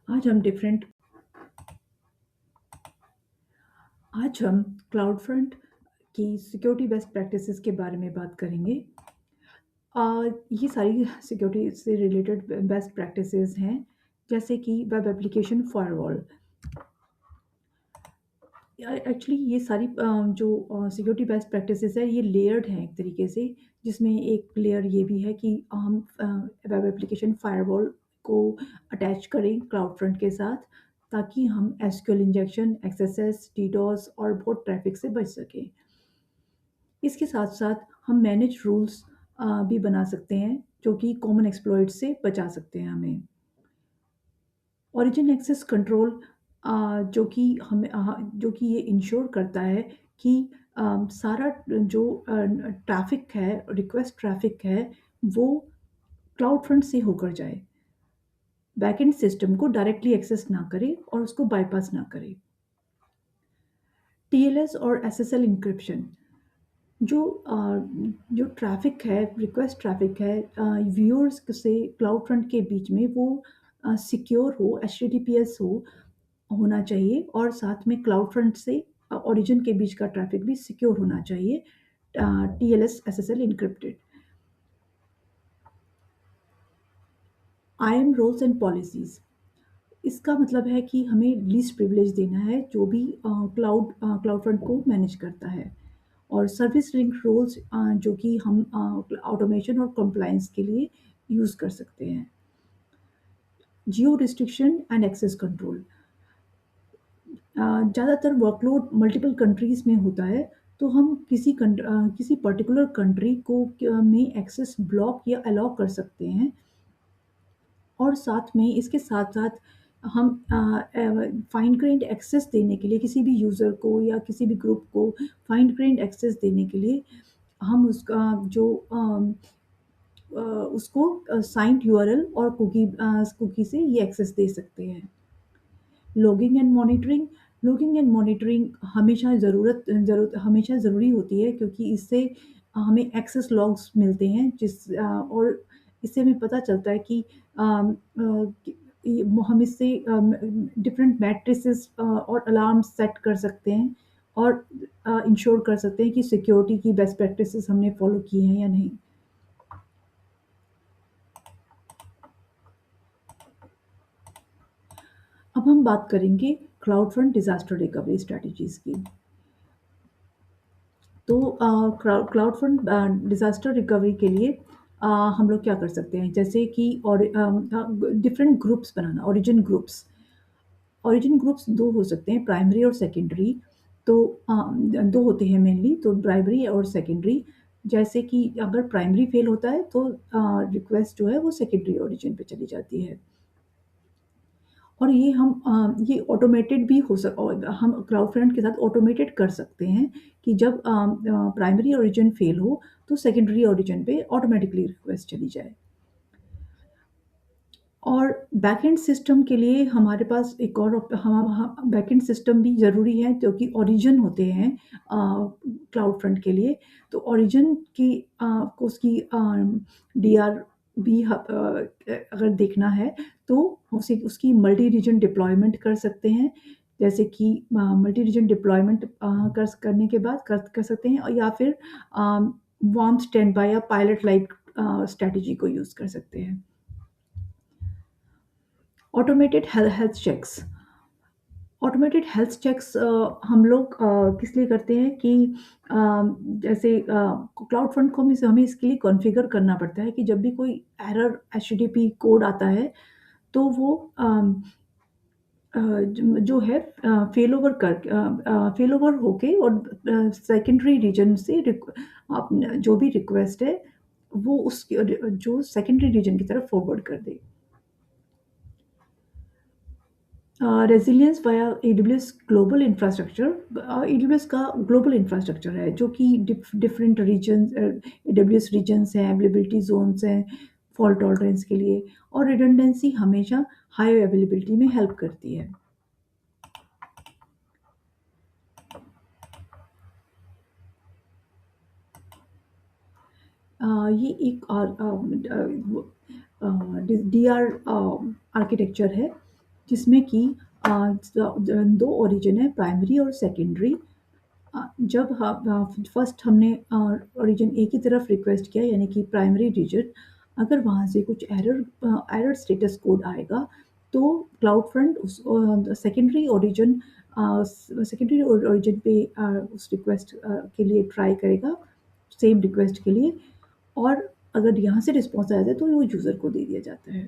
आज हम डिफरेंट आज हम क्लाउड फ्रंट की सिक्योरिटी बेस्ट प्रैक्टिसेस के बारे में बात करेंगे। ये सारी सिक्योरिटी से रिलेटेड बेस्ट प्रैक्टिसेस हैं, जैसे कि वेब एप्लीकेशन फायरवॉल। एक्चुअली ये सारी जो सिक्योरिटी बेस्ट प्रैक्टिसेस है, ये लेयर्ड हैं एक तरीके से, जिसमें एक लेयर ये भी है कि हम वेब एप्लीकेशन फायरवॉल को अटैच करें क्लाउड फ्रंट के साथ, ताकि हम एसक्यूएल इंजेक्शन, एक्सएसएस, डीडोस और बहुत ट्रैफिक से बच सकें। इसके साथ-साथ हम मैनेज रूल्स भी बना सकते हैं, जो कि कॉमन एक्सप्लॉइट से बचा सकते हैं हमें। ओरिजिन एक्सेस कंट्रोल जो कि ये इंश्योर करता है कि सारा जो ट्रैफ़िक है, रिक्वेस्ट ट्रैफ़िक है, वो क्लाउड फ्रंट से होकर जाए। बैकएंड सिस्टम को डायरेक्टली एक्सेस ना करे और उसको बायपास ना करे। टीएलएस और एसएसएल एन्क्रिप्शन जो जो ट्रैफ़िक है, रिक्वेस्ट ट्रैफ़िक है व्यूअर्स से क्लाउड फ्रंट के बीच में, वो सिक्योर हो, एचटीटीपीएस होना चाहिए, और साथ में क्लाउड फ्रंट से ओरिजिन के बीच का ट्रैफ़िक भी सिक्योर होना चाहिए। TLS SSL encrypted. IAM roles and policies, इसका मतलब है कि हमें लीस्ट प्रिविलेज देना है, जो भी क्लाउड फ्रंट को मैनेज करता है। और सर्विस लिंक रोल्स, जो कि हम ऑटोमेशन और कंप्लायंस के लिए यूज़ कर सकते हैं। जियो रिस्ट्रिक्शन एंड एक्सेस कंट्रोल, ज़्यादातर वर्कलोड मल्टीपल कंट्रीज़ में होता है, तो हम किसी पर्टिकुलर कंट्री को में एक्सेस ब्लॉक या अलाउ कर सकते हैं, और साथ में इसके साथ-साथ हम फाइन ग्रेन्ड एक्सेस देने के लिए किसी भी यूज़र को या किसी भी ग्रुप को फाइन ग्रेन्ड एक्सेस देने के लिए, हम उसको साइंड यूआरएल और कुकी से ये एक्सेस दे सकते हैं। Logging and monitoring, logging and monitoring हमेशा ज़रूरी होती है, क्योंकि इससे हमें एक्सेस लॉग्स मिलते हैं, और इससे हमें पता चलता है कि हम इससे डिफरेंट मैट्रिसेस और अलार्म सेट कर सकते हैं, और इंश्योर कर सकते हैं कि सिक्योरिटी की बेस्ट प्रैक्टिसेस हमने फॉलो की हैं या नहीं। अब हम बात करेंगे cloud front disaster recovery strategies की। तो क्लाउड फ्रंट डिज़ास्टर रिकवरी के लिए अ, हम लोग क्या कर सकते हैं, जैसे कि डिफरेंट ग्रुप्स बनाना, ओरिजिन ग्रुप्स 2 हो सकते हैं, प्राइमरी और सेकेंडरी। तो 2 होते हैं मेनली, तो प्राइमरी और सेकेंडरी। जैसे कि अगर प्राइमरी फेल होता है, तो रिक्वेस्ट जो है वो सेकेंडरी ओरिजिन पे चली जाती है। और ये ऑटोमेटेड भी और हम क्लाउड फ्रंट के साथ ऑटोमेटेड कर सकते हैं कि जब प्राइमरी ओरिजिन फेल हो, तो सेकेंडरी ओरिजिन पे ऑटोमेटिकली रिक्वेस्ट चली जाए। और बैकएंड सिस्टम के लिए हमारे पास एक और बैकएंड सिस्टम भी ज़रूरी है, जो कि ओरिजिन होते हैं क्लाउड फ्रंट के लिए। तो ओरिजिन की को उसकी डीआर भी अगर देखना है, तो उसे उसकी मल्टी रीजन डिप्लॉयमेंट कर सकते हैं। जैसे कि मल्टी रीजन डिप्लॉयमेंट करने के बाद कर सकते हैं, और या फिर वार्म स्टैंड बाय या पायलट लाइक स्ट्रैटेजी को यूज़ कर सकते हैं। ऑटोमेटेड हेल्थ चेक्स, हम लोग किस लिए करते हैं कि जैसे क्लाउड फ्रंट को हमें इसके लिए कॉन्फ़िगर करना पड़ता है कि जब भी कोई एरर एचटीटीपी कोड आता है, तो वो जो है फेल ओवर होके, और सेकेंडरी रीजन से जो भी रिक्वेस्ट है, वो जो सेकेंडरी रीजन की तरफ फॉरवर्ड कर दे। Resilience via AWS global infrastructure, AWS का ग्लोबल इंफ्रास्ट्रक्चर है, जो कि डिफरेंट रीजन्स, एडब्ल्यूएस रीजन्स हैं, अवेलेबिलिटी ज़ोन्स हैं, फॉल्ट टॉलरेंस के लिए, और रिडंडेंसी हमेशा हाई अवेलेबिलिटी में हेल्प करती है। ये एक और डीआर आर्किटेक्चर है, जिसमें कि अ, 2 ओरिजिन है, प्राइमरी और सेकेंडरी। जब फर्स्ट हमने ओरिजिन ए की तरफ रिक्वेस्ट किया, यानी कि प्राइमरी रीजन, अगर वहाँ से कुछ एरर स्टेटस कोड आएगा, तो क्लाउडफ्रंट उस सेकेंडरी ओरिजिन पे उस रिक्वेस्ट के लिए ट्राई करेगा, सेम रिक्वेस्ट के लिए। और अगर यहाँ से रिस्पॉन्स आ जाए तो वो यूज़र को दे दिया जाता है।